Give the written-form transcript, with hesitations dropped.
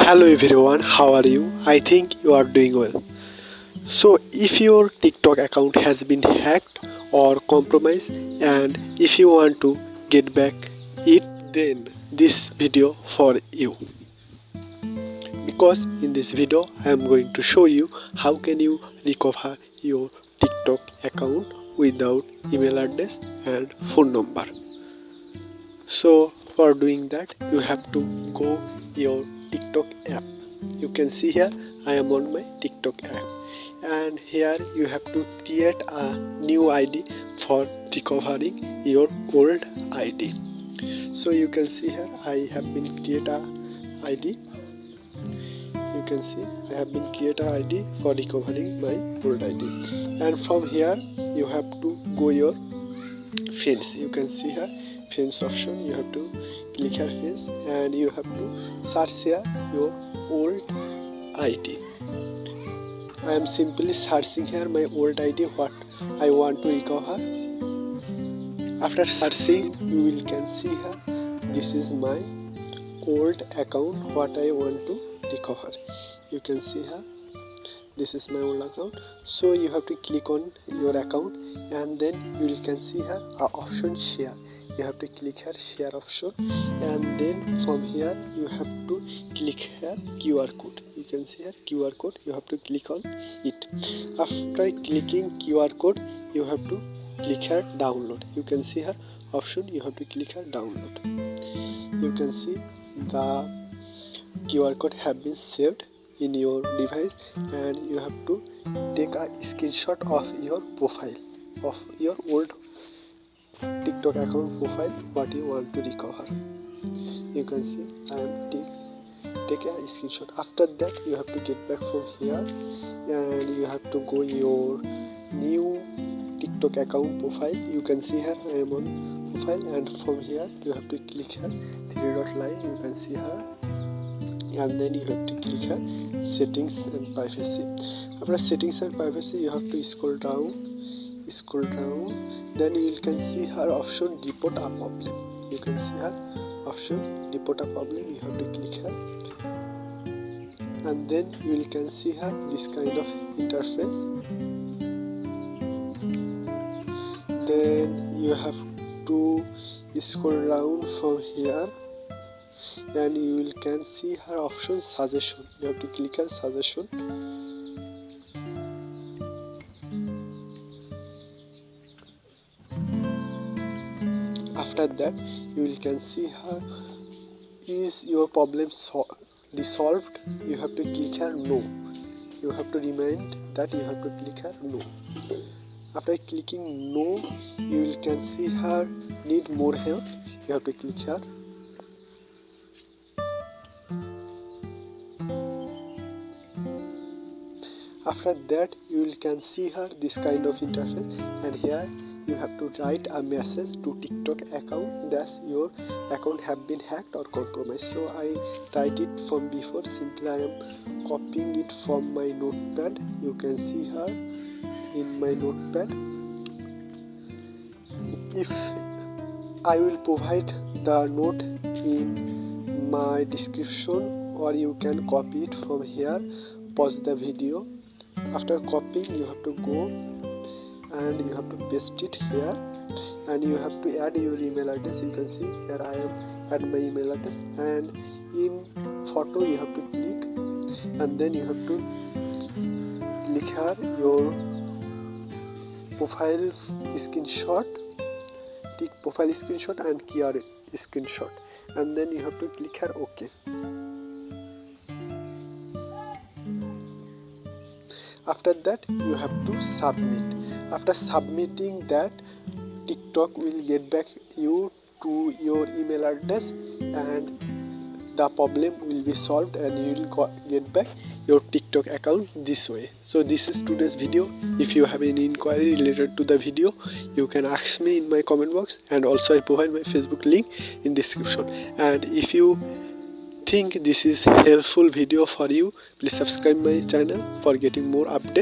Hello everyone, how are you? I think you are doing well. So, if your TikTok account has been hacked or compromised, and if you want to get back it, then this video for you. Because in this video I am going to show you how can you recover your TikTok account without email address and phone number. So for doing that you have to go your TikTok app. You can see here I am on my TikTok app, and here you have to create a new ID for recovering your old ID. So you can see here I have been create a ID. You can see I have been create a ID for recovering my old ID, and from here you have to go your friends. You can see here friends option. You have to click here friends, and you have to search here your old ID. I am simply searching here my old ID what I want to recover. After searching you will can see here this is my old account what I want to recover. You can see here this is my old account. So you have to click on your account, and then you can see here option share. You have to click here share option, and then from here you have to click here QR code. You can see here QR code. You have to click on it. After clicking QR code you have to click here download. You can see here option. You have to click here download. You can see the QR code have been saved in your device, and you have to take a screenshot of your profile of your old TikTok account profile what you want to recover. You can see I am take a screenshot. After that you have to get back from here, and you have to go your new TikTok account profile. You can see here I am on profile, and from here you have to click here three dot line. You can see here, and then you have to click here settings and privacy. After settings and privacy you have to scroll down, then you can see here option report a problem. You can see here option report a problem. You have to click here, and then you can see here this kind of interface. Then you have to scroll down from here, and you can see her option suggestion. You have to click on suggestion. After that you can see her is your problem resolved. You have to click here no. You have to remind that you have to click here no. After clicking no you can see her need more help. You have to click here. After that you can see her this kind of interface, and here you have to write a message to TikTok account that your account have been hacked or compromised. So I write it from before. Simply I am copying it from my notepad. You can see her in my notepad. If I will provide the note in my description, or you can copy it from here. Pause the video. After copying you have to go and you have to paste it here, and you have to add your email address. You can see here I am add my email address, and in photo you have to click, and then you have to click here your profile screenshot, take profile screenshot and QR screenshot, and then you have to click here OK. After that you have to submit. After submitting that, TikTok will get back you to your email address, and the problem will be solved, and you will get back your TikTok account this way. So this is today's video. If you have any inquiry related to the video, you can ask me in my comment box, and also I provide my Facebook link in description. And if you think this is helpful video for you, please subscribe my channel for getting more updates.